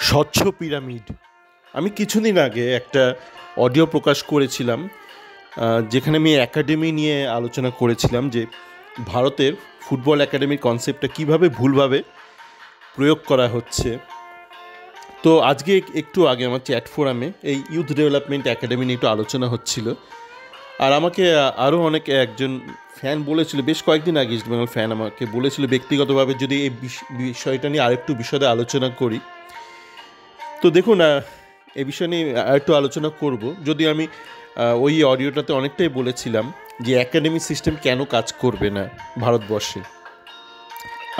স্বচ্ছ পিরামিড। আমি কিছুদিন আগে একটা অডিও প্রকাশ করেছিলাম, যেখানে আমি একাডেমি নিয়ে আলোচনা করেছিলাম যে ভারতের ফুটবল একাডেমির কনসেপ্টটা কীভাবে ভুলভাবে প্রয়োগ করা হচ্ছে। তো আজকে একটু আগে আমার চ্যাট ফোরামে এই ইউথ ডেভেলপমেন্ট একাডেমি নিয়ে একটু আলোচনা হচ্ছিল, আর আমাকে আরও অনেক একজন ফ্যান বলেছিল, বেশ কয়েকদিন আগে ইস্ট বেঙ্গল ফ্যান আমাকে বলেছিল ব্যক্তিগতভাবে যদি এই বিষয়টা নিয়ে আরেকটু বিশদে আলোচনা করি। তো দেখুন, এ বিষয় নিয়ে একটু আলোচনা করব। যদি আমি ওই অডিওটাতে অনেকটাই বলেছিলাম যে একাডেমিক সিস্টেম কেন কাজ করবে না ভারতবর্ষে।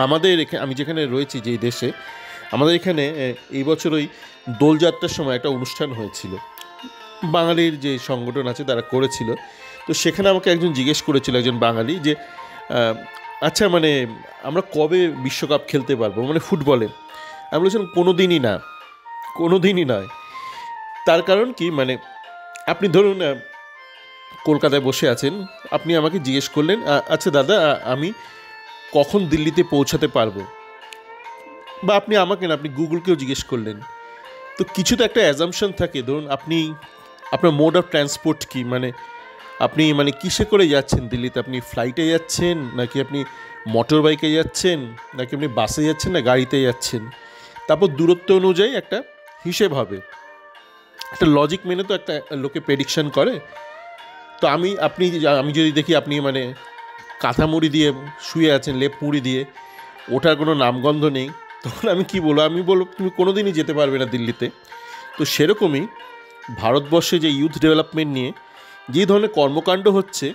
আমাদের আমি যেখানে রয়েছি, যেই দেশে, আমাদের এখানে এই বছর ওই দোলযাত্রার সময় একটা অনুষ্ঠান হয়েছিল, বাঙালির যে সংগঠন আছে তারা করেছিল। তো সেখানে আমাকে একজন জিজ্ঞেস করেছিল, একজন বাঙালি, যে আচ্ছা মানে আমরা কবে বিশ্বকাপ খেলতে পারবো, মানে ফুটবলে। আমি বলেছিলাম কোনো দিনই নয়। তার কারণ কি, মানে আপনি ধরুন কলকাতায় বসে আছেন, আপনি আমাকে জিজ্ঞেস করলেন, আচ্ছা দাদা আমি কখন দিল্লিতে পৌঁছাতে পারবো, বা আপনি আমাকে না, আপনি গুগলকেও জিজ্ঞেস করলেন। তো কিছু তো একটা অ্যাজাম্পশন থাকে। ধরুন আপনার মোড অফ ট্রান্সপোর্ট কী, মানে আপনি মানে কিসে করে যাচ্ছেন দিল্লিতে, আপনি ফ্লাইটে যাচ্ছেন নাকি আপনি মোটর বাইকে যাচ্ছেন নাকি আপনি বাসে যাচ্ছেন না গাড়িতে যাচ্ছেন। তারপর দূরত্ব অনুযায়ী একটা হিসেব হবে, একটা লজিক মেনে তো একটা লোকে প্রেডিকশন করে। তো আমি যদি দেখি আপনি মানে কাঁথা মুড়ি দিয়ে শুয়ে আছেন, লেপ মুড়ি দিয়ে, ওটার কোনো নামগন্ধ নেই, তখন আমি কি বলবো? আমি বলবো তুমি কোনো দিনই যেতে পারবে না দিল্লিতে। তো সেরকমই ভারতবর্ষে যে ইউথ ডেভেলপমেন্ট নিয়ে যে ধরনের কর্মকাণ্ড হচ্ছে,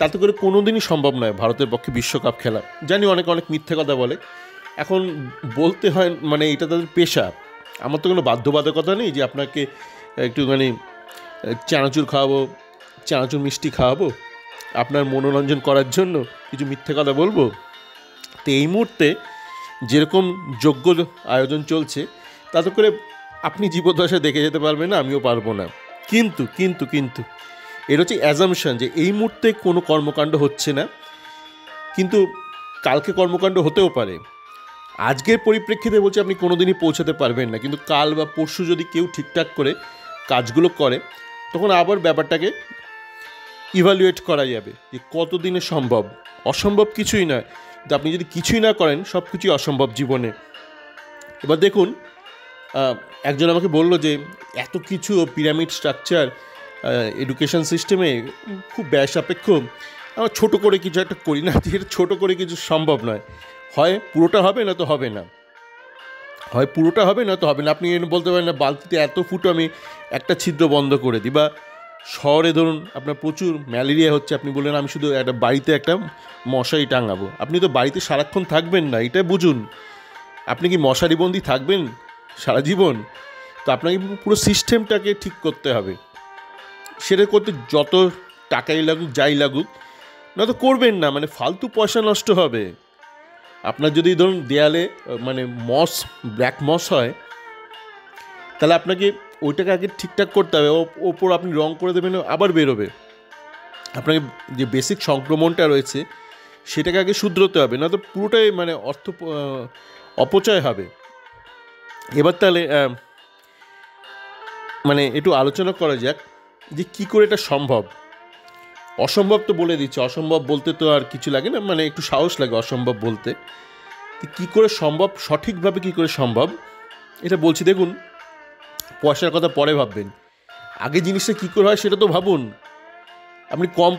তাতে করে কোনো দিনই সম্ভব নয় ভারতের পক্ষে বিশ্বকাপ খেলা। জানি অনেক মিথ্যে কথা বলে, এখন বলতে হয়, মানে এটা তাদের পেশা। আমার তো কোনো বাধ্যবাধকতা নেই যে আপনাকে একটু মানে চানাচুর খাওয়াবো, চানাচুর মিষ্টি খাওয়াবো, আপনার মনোরঞ্জন করার জন্য কিছু মিথ্যে কথা বলবো। তো এই মুহূর্তে যেরকম যোগ্য আয়োজন চলছে, তাতে করে আপনি জীবদ্দশায় দেখে যেতে পারবেন না, আমিও পারবো না। কিন্তু কিন্তু কিন্তু এটা হচ্ছে অ্যাজাম্পশন যে এই মুহূর্তে কোনো কর্মকাণ্ড হচ্ছে না, কিন্তু কালকে কর্মকাণ্ড হতেও পারে। আজকের পরিপ্রেক্ষিতে বলছি আপনি কোনো দিনই পৌঁছাতে পারবেন না, কিন্তু কাল বা পরশু যদি কেউ ঠিকঠাক করে কাজগুলো করে, তখন আবার ব্যাপারটাকে ইভ্যালুয়েট করা যাবে যে কত দিনে সম্ভব। অসম্ভব কিছুই নয়, কিন্তু আপনি যদি কিছুই না করেন, সব কিছুই অসম্ভব জীবনে। এবার দেখুন, একজন আমাকে বলল যে এত কিছু পিরামিড স্ট্রাকচার এডুকেশন সিস্টেমে খুব ব্যয় সাপেক্ষ, আমরা ছোটো করে কিছু একটা করি না। এটা ছোটো করে কিছু সম্ভব নয়, হয় পুরোটা হবে না তো হবে না, আপনি বলতে পারেন না বালতিতে এত ফুটো আমি একটা ছিদ্র বন্ধ করে দিই। বা শহরে ধরুন আপনার প্রচুর ম্যালেরিয়া হচ্ছে, আপনি বললেন আমি শুধু একটা বাড়িতে একটা মশারি টাঙাবো। আপনি তো বাড়িতে সারাক্ষণ থাকবেন না, এটা বুঝুন। আপনি কি মশারিবন্দি থাকবেন সারা জীবন? তো আপনাকে পুরো সিস্টেমটাকে ঠিক করতে হবে। সেটা করতে যত টাকাই লাগুক, যাই লাগুক, না তো করবেন না, মানে ফালতু পয়সা নষ্ট হবে। আপনার যদি ধরুন দেয়ালে মানে ব্ল্যাক মস হয়, তাহলে আপনাকে ওইটাকে আগে ঠিকঠাক করতে হবে। ওপর আপনি রং করে দেবেন, আবার বেরোবে। আপনাকে যে বেসিক সংক্রমণটা রয়েছে সেটাকে আগে শুধরোতে হবে, না তো পুরোটাই মানে অপচয় হবে। এবার তাহলে মানে একটু আলোচনা করা যাক যে কী করে এটা সম্ভব। অসম্ভব তো বলে দিচ্ছে, অসম্ভব বলতে তো আর কিছু লাগে না, মানে একটু সাহস লাগে অসম্ভব বলতে। কী করে সম্ভব, সঠিকভাবে কী করে সম্ভব এটা বলছি। দেখুন, পয়সার কথা পরে ভাববেন, আগে জিনিসটা কী করে হয় সেটা তো ভাবুন। আপনি কম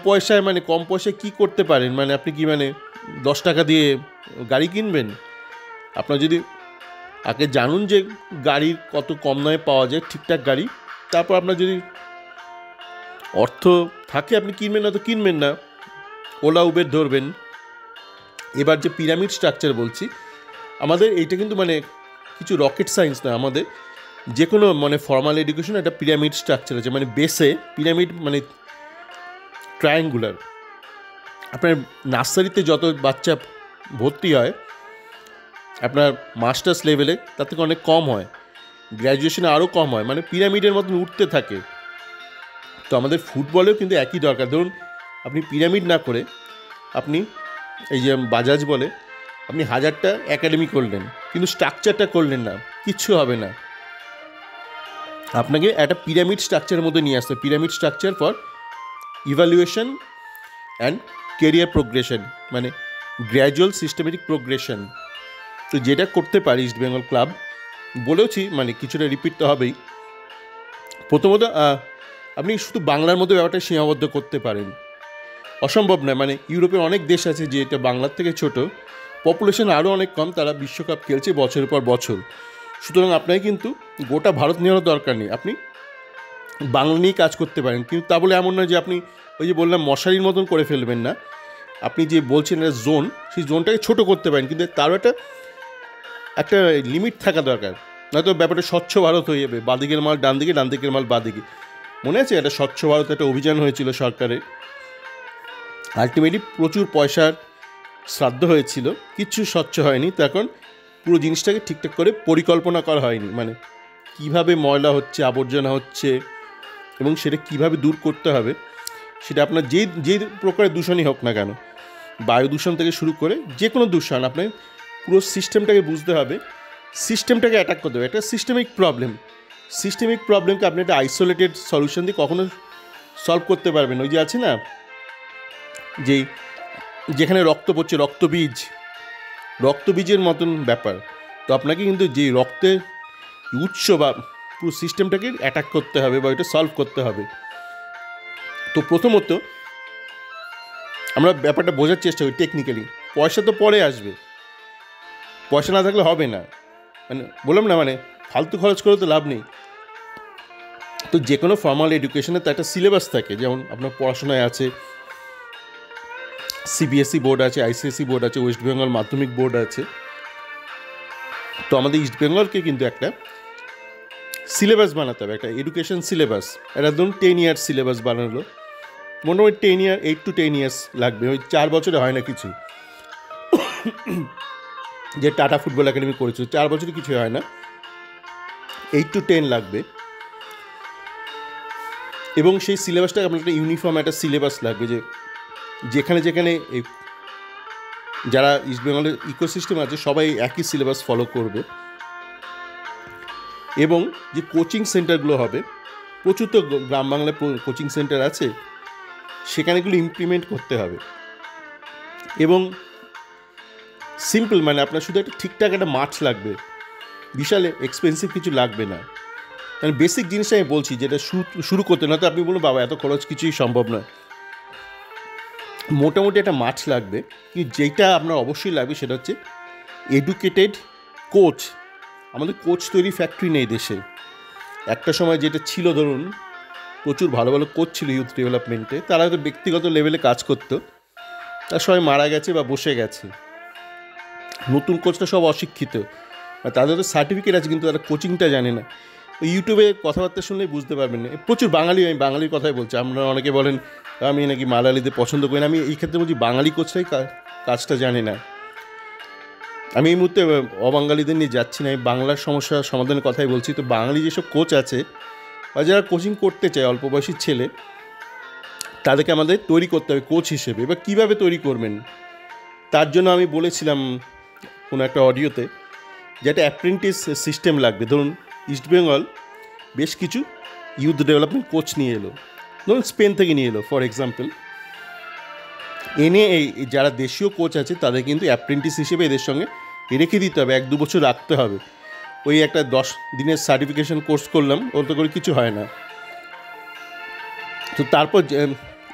পয়সায় কী করতে পারেন, মানে আপনি কি মানে 10 টাকা দিয়ে গাড়ি কিনবেন? আপনার যদি আগে জানুন যে গাড়ির কত কম দামে পাওয়া যায় ঠিকঠাক গাড়ি, তারপর আপনার যদি অর্থ থাকে আপনি কিনবেন, না তো কিনবেন না, ওলা উবের ধরবেন। এবার যে পিরামিড স্ট্রাকচার বলছি, আমাদের এইটা কিন্তু মানে কিছু রকেট সায়েন্স না। আমাদের যে কোনো মানে ফর্মাল এডুকেশন একটা পিরামিড স্ট্রাকচার আছে, মানে বেসে পিরামিড, মানে ট্রায়াঙ্গুলার। আপনার নার্সারিতে যত বাচ্চা ভর্তি হয় আপনার মাস্টার্স লেভেলে, তার থেকে অনেক কম হয়, গ্র্যাজুয়েশনে আরও কম হয়, মানে পিরামিডের মতন উঠতে থাকে। তো আমাদের ফুটবলেও কিন্তু একই দরকার। ধরুন আপনি পিরামিড না করে, আপনি এই যে বাজাজ বলে, আপনি 1000টা একাডেমি করলেন, কিন্তু স্ট্রাকচারটা করলেন না। কিচ্ছু হবে না। আপনাকে একটা পিরামিড স্ট্রাকচারের মধ্যে নিয়ে আসতে, pyramid structure for evaluation and career progression, মানে গ্র্যাজুয়াল সিস্টেমেটিক প্রোগ্রেশন। তো যেটা করতে পারি ইস্ট বেঙ্গল ক্লাব, বলেওছি মানে কিছুটা রিপিট তো হবেই। প্রথমত আপনি শুধু বাংলার মধ্যে ব্যাপারটা সীমাবদ্ধ করতে পারেন, অসম্ভব নয়। মানে ইউরোপের অনেক দেশ আছে যে এটা বাংলার থেকে ছোট, পপুলেশন আরও অনেক কম, তারা বিশ্বকাপ খেলছে বছরের পর বছর। সুতরাং আপনাকে কিন্তু গোটা ভারত নেওয়ার দরকার নেই, আপনি বাংলা নিয়েই কাজ করতে পারেন। কিন্তু তা বলে এমন নয় যে আপনি ওই যে বললাম মশারির মতন করে ফেলবেন না। আপনি যে বলছেন একটা জোন, সেই জোনটাকে ছোট করতে পারেন, কিন্তু তারও একটা লিমিট থাকা দরকার। নয়তো ব্যাপারটা স্বচ্ছ ভারত হয়ে যাবে, বাঁদিকের মাল ডান দিকে, ডান দিকের মাল বাঁদিকে। মনে আছে একটা স্বচ্ছ ভারত একটা অভিযান হয়েছিল সরকারের, আলটিমেটলি প্রচুর পয়সার শ্রাদ্ধ হয়েছিল, কিচ্ছু স্বচ্ছ হয়নি। তখন পুরো জিনিসটাকে ঠিকঠাক করে পরিকল্পনা করা হয়নি, মানে কিভাবে ময়লা হচ্ছে, আবর্জনা হচ্ছে এবং সেটা কিভাবে দূর করতে হবে। সেটা আপনার যেই প্রকারের দূষণই হোক না কেন, বায়ু দূষণ থেকে শুরু করে যে কোনো দূষণ, আপনার পুরো সিস্টেমটাকে বুঝতে হবে, সিস্টেমটাকে অ্যাটাক করতে হবে। একটা সিস্টেমিক প্রবলেমকে আপনি একটা আইসোলেটেড সলিউশন দিয়ে কখনো সলভ করতে পারবেন। ওই যে আছে না, যেখানে রক্ত পড়ছে, রক্তবীজের মতন ব্যাপার। তো আপনাকে কিন্তু যে রক্তের উৎস বা পুরো সিস্টেমটাকে অ্যাটাক করতে হবে বা ওইটা সলভ করতে হবে। তো প্রথমত আমরা ব্যাপারটা বোঝার চেষ্টা করি টেকনিক্যালি। পয়সা তো পরে আসবে, পয়সা না থাকলে হবে না, মানে বললাম না, মানে ফালতু খরচ করে তো লাভ নেই। তো যে কোনো ফর্মাল এডুকেশনে তো একটা সিলেবাস থাকে, যেমন আপনার পড়াশোনায় আছে সিবিএসই বোর্ড আছে, আইসিএসই বোর্ড আছে, ওয়েস্ট বেঙ্গল মাধ্যমিক বোর্ড আছে। তো আমাদের ইস্ট বেঙ্গলকে কিন্তু একটা সিলেবাস বানাতে হবে, একটা এডুকেশন সিলেবাস। এটা ধরুন 10 ইয়ার্স সিলেবাস বানালো, মোটামুটি 8 to 10 ইয়ার্স লাগবে, ওই 4 বছরে হয় না কিছু। যে টাটা ফুটবল একাডেমি করেছে 4 বছরে কিছু হয় না, 8 to 10 লাগবে। এবং সেই সিলেবাসটা আপনার একটা ইউনিফর্ম একটা সিলেবাস লাগবে, যেখানে এই যারা ইস্ট বেঙ্গলের ইকোসিস্টেম আছে সবাই একই সিলেবাস ফলো করবে। এবং যে কোচিং সেন্টারগুলো হবে, প্রচুর তো গ্রাম বাংলায় কোচিং সেন্টার আছে, সেখানেগুলো ইমপ্লিমেন্ট করতে হবে। এবং সিম্পল, মানে আপনার শুধু একটা ঠিকঠাক একটা মাঠ লাগবে, বিশাল এক্সপেন্সিভ কিছু লাগবে না। মানে বেসিক জিনিসটা আমি বলছি, যেটা শুরু করতে না তো আপনি বলুন বাবা এত খরচ কিছুই সম্ভব নয়। মোটামুটি একটা মাঠ লাগবে, কিন্তু যেটা আপনার অবশ্যই লাগবে সেটা হচ্ছে এডুকেটেড কোচ। আমাদের কোচ তৈরি ফ্যাক্টরি নেই দেশে। একটা সময় যেটা ছিল, ধরুন প্রচুর ভালো ভালো কোচ ছিল ইউথ ডেভেলপমেন্টে, তারা হয়তো ব্যক্তিগত লেভেলে কাজ করতো, তার সবাই মারা গেছে বা বসে গেছে। নতুন কোচরা সব অশিক্ষিত, তাদের তো সার্টিফিকেট আছে কিন্তু তারা কোচিংটা জানে না। ইউটিউবে কথাবার্তা শুনলেই বুঝতে পারবেন না, প্রচুর বাঙালি, আমি বাঙালির কথাই বলছি। আপনারা অনেকে বলেন আমি নাকি মালায়ালিদের পছন্দ করি না, আমি এই ক্ষেত্রে বলছি বাঙালি কোচরাই কাজটা জানে না। আমি এই মুহূর্তে অবাঙালিদের নিয়ে যাচ্ছি না, আমি বাংলার সমস্যা সমাধানের কথাই বলছি। তো বাঙালি যেসব কোচ আছে বা যারা কোচিং করতে চায়, অল্প বয়সী ছেলে, তাদেরকে আমাদের তৈরি করতে হবে কোচ হিসেবে। এবার কীভাবে তৈরি করবেন, তার জন্য আমি বলেছিলাম কোনো একটা অডিওতে যে একটা অ্যাপ্রেন্টিস সিস্টেম লাগবে। ধরুন ইস্টবেঙ্গল বেশ কিছু ইউথ ডেভেলপমেন্ট কোচ নিয়ে এলো, ধরুন স্পেন থেকে নিয়ে এলো ফর এক্সাম্পল, এনে এই যারা দেশীয় কোচ আছে তাদের কিন্তু অ্যাপ্রেন্টিস হিসেবে এদের সঙ্গে রেখে দিতে হবে, 1-2 বছর রাখতে হবে। ওই একটা 10 দিনের সার্টিফিকেশন কোর্স করলাম, ওর তো করে কিছু হয় না। তো তারপর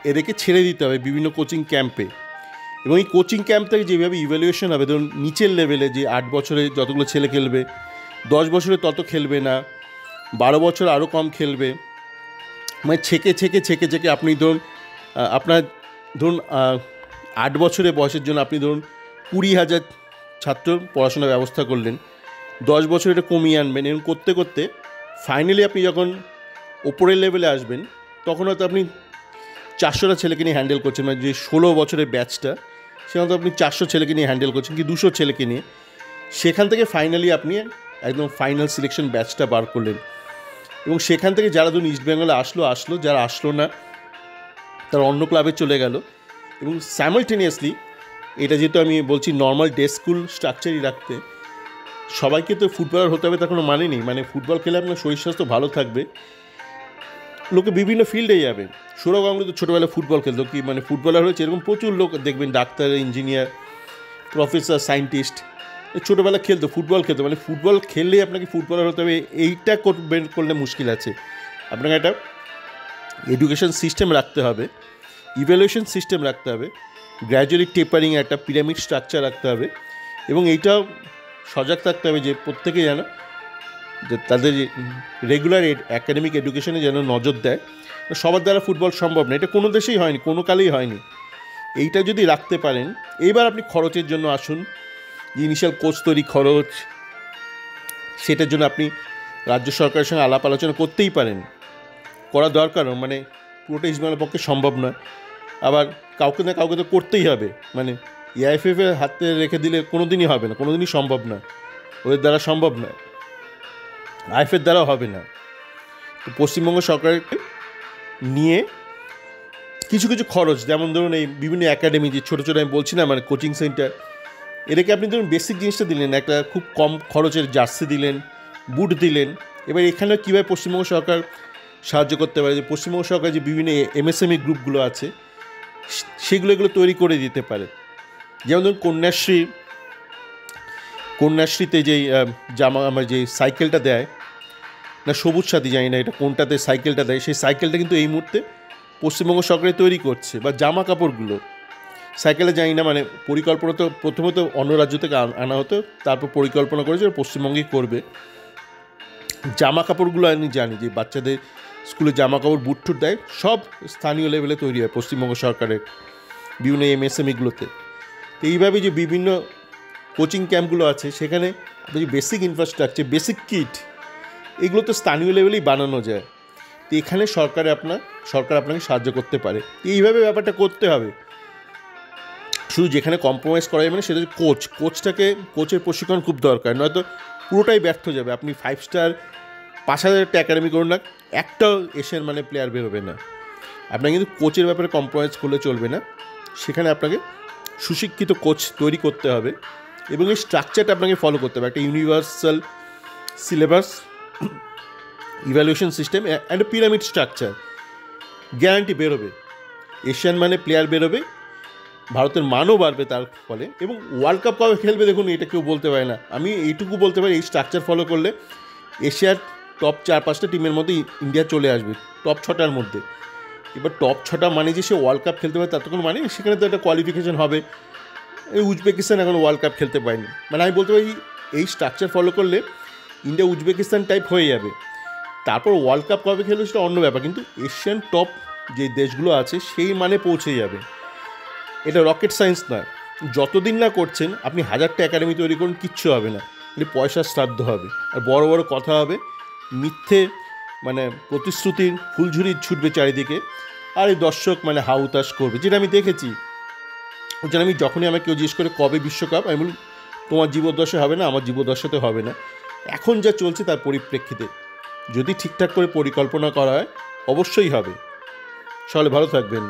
এদেরকে ছেড়ে দিতে হবে বিভিন্ন কোচিং ক্যাম্পে। এবং এই কোচিং ক্যাম্প থেকে যেভাবে ইভ্যালুয়েশন হবে, ধরুন নিচের লেভেলে যে 8 বছরে যতগুলো ছেলে খেলবে, 10 বছরে তত খেলবে না, 12 বছর আরও কম খেলবে, মানে ছেকে আপনি ধরুন 8 বছরের বয়সের জন্য আপনি ধরুন 20,000 ছাত্র পড়াশোনার ব্যবস্থা করলেন, 10 বছর এটা কমিয়ে আনবেন। এরকম করতে করতে ফাইনালি আপনি যখন ওপরের লেভেলে আসবেন, তখন হয়তো আপনি 400টা ছেলেকে নিয়ে হ্যান্ডেল করছেন, মানে যে 16 বছরের ব্যাচটা, সেখানে তো আপনি 400 ছেলেকে নিয়ে হ্যান্ডেল করছেন কি 200 ছেলেকে নিয়ে। সেখান থেকে ফাইনালি আপনি একদম ফাইনাল সিলেকশন ব্যাচটা বার করলেন। এবং সেখান থেকে যারা ধরুন ইস্ট বেঙ্গলে আসলো, যারা আসলো না তারা অন্য ক্লাবে চলে গেল। এবং সাইমালটেনিয়াসলি এটা যেহেতু আমি বলছি নর্মাল ডে স্কুল স্ট্রাকচারই রাখতে, সবাইকে তো ফুটবলার হতে হবে তার কোনো মানে নেই, মানে ফুটবল খেলে আপনার শরীর স্বাস্থ্য ভালো থাকবে, লোকে বিভিন্ন ফিল্ডে যাবে। সৌরভ গাঙ্গুলি তো ছোটোবেলায় ফুটবল খেলতো, কি মানে ফুটবলার হয়েছে এরকম প্রচুর লোক দেখবেন, ডাক্তার, ইঞ্জিনিয়ার, প্রফেসর, সায়েন্টিস্ট, ছোটোবেলা খেলতো, ফুটবল খেলতো। মানে ফুটবল খেললেই আপনাকে ফুটবলার হতে হবে এইটা করলে মুশকিল আছে। আপনাকে একটা এডুকেশন সিস্টেম রাখতে হবে, ইভ্যালুয়েশন সিস্টেম রাখতে হবে, গ্র্যাজুয়ালি টেপারিং একটা পিরামিড স্ট্রাকচার রাখতে হবে, এবং এইটাও সজাগ থাকতে হবে যে প্রত্যেকে যেন যে তাদের রেগুলার অ্যাকাডেমিক এডুকেশনে যেন নজর দেয়। সবার দ্বারা ফুটবল সম্ভব না, এটা কোনো দেশেই হয়নি, কোনো কালেই হয়নি। এইটা যদি রাখতে পারেন, এইবার আপনি খরচের জন্য আসুন। ইনিশিয়াল কোচ তৈরি খরচ, সেটার জন্য আপনি রাজ্য সরকারের সঙ্গে আলাপ আলোচনা করতেই পারেন, করা দরকার, মানে পুরোটা ইসমাইলের পক্ষে সম্ভব নয়। আবার কাউকে না কাউকে তো করতেই হবে, মানে এআইএফএফের হাতে রেখে দিলে কোনো দিনই হবে না, কোনো দিনই সম্ভব নয়, ওদের দ্বারা সম্ভব নয়, আইএফের দ্বারাও হবে না। তো পশ্চিমবঙ্গ সরকারের নিয়ে কিছু কিছু খরচ, যেমন ধরুন এই বিভিন্ন একাডেমি যে ছোটো ছোটো আমি বলছি না, মানে কোচিং সেন্টার, এটাকে আপনি ধরুন বেসিক জিনিসটা দিলেন, একটা খুব কম খরচের জার্সি দিলেন, বুট দিলেন। এবার এখানে কীভাবে পশ্চিমবঙ্গ সরকার সাহায্য করতে পারে, যে পশ্চিমবঙ্গ সরকার যে বিভিন্ন এমএসএমই গ্রুপগুলো আছে এগুলো তৈরি করে দিতে পারে। যেমন ধরুন কন্যাশ্রীতে যেই আমার যে সাইকেলটা দেয় না, সবুজ সাথী, জানি না এটা কোনটাতে সাইকেলটা দেয়, সেই সাইকেলটা কিন্তু এই মুহূর্তে পশ্চিমবঙ্গ সরকারে তৈরি করছে। বা জামা কাপড়গুলো, সাইকেলে জানি না, মানে পরিকল্পনা তো প্রথমত অন্য রাজ্য থেকে আনা হতো, তারপর পরিকল্পনা করেছে পশ্চিমবঙ্গেই করবে। জামা কাপড়গুলো আমি জানি যে বাচ্চাদের স্কুলে জামা কাপড় বুট টুট দেয়, সব স্থানীয় লেভেলে তৈরি হয় পশ্চিমবঙ্গ সরকারের বিভিন্ন এমএসএমইগুলোতে। তো এইভাবে যে বিভিন্ন কোচিং ক্যাম্পগুলো আছে, সেখানে যে বেসিক ইনফ্রাস্ট্রাকচার, বেসিক কিট, এগুলো তো স্থানীয় লেভেলেই বানানো যায়। তো এখানে সরকার আপনাকে সাহায্য করতে পারে। এইভাবে ব্যাপারটা করতে হবে। শুধু যেখানে কম্প্রোমাইজ করা যাবে না সেটা হচ্ছে কোচের প্রশিক্ষণ খুব দরকার, নয়তো পুরোটাই ব্যর্থ যাবে। আপনি 5 স্টার 5,000 একটা একাডেমি করুন না, একটাও এশিয়ান মানে প্লেয়ার বেরোবে না। আপনাকে কিন্তু কোচের ব্যাপারে কম্প্রোমাইজ করলে চলবে না, সেখানে আপনাকে সুশিক্ষিত কোচ তৈরি করতে হবে, এবং এই স্ট্রাকচারটা আপনাকে ফলো করতে হবে। একটা universal syllabus, evaluation system and pyramid structure, guarantee বেরোবে, এশিয়ান মানে প্লেয়ার বেরোবে, ভারতের মানও বাড়বে তার ফলে। এবং ওয়ার্ল্ড কাপ কবে খেলবে দেখুন, এটা কেউ বলতে পারে না। আমি এইটুকু বলতে পারি, এই স্ট্রাকচার ফলো করলে এশিয়ার টপ 4-5টা টিমের মধ্যে ইন্ডিয়া চলে আসবে, টপ 6টার মধ্যে। এবার টপ 6টা মানে যে সে ওয়ার্ল্ড কাপ খেলতে পারে তার তো কোনো মানে, সেখানে তো একটা কোয়ালিফিকেশন হবে। এই উজবেকিস্তান এখন ওয়ার্ল্ড কাপ খেলতে পারেনি, মানে আমি বলতে পারি এই স্ট্রাকচার ফলো করলে ইন্ডিয়া উজবেকিস্তান টাইপ হয়ে যাবে। তারপর ওয়ার্ল্ড কাপ কবে খেলবে সেটা অন্য ব্যাপার, কিন্তু এশিয়ান টপ যে দেশগুলো আছে সেই মানে পৌঁছে যাবে। এটা রকেট সায়েন্স নয়। যতদিন না করছেন আপনি 1000টা একাডেমি তৈরি করুন, কিচ্ছু হবে না, এটা পয়সার শ্রাদ্ধ হবে, আর বড় বড় কথা হবে, মিথ্যে মানে প্রতিশ্রুতির ফুলঝুরি ছুটবে চারিদিকে, আর এই দর্শক মানে হাউতাশ করবে, যেটা আমি দেখেছি। ওই জন্য আমি যখনই আমাকে কেউ জিজ্ঞেস করে কবে বিশ্বকাপ, আমি বলি তোমার জীবদ্দশা হবে না, আমার জীবদ্দশাতে হবে না। এখন যা চলছে তার পরিপ্রেক্ষিতে যদি ঠিকঠাক করে পরিকল্পনা করা হয়, অবশ্যই হবে। সকলে ভালো থাকবেন।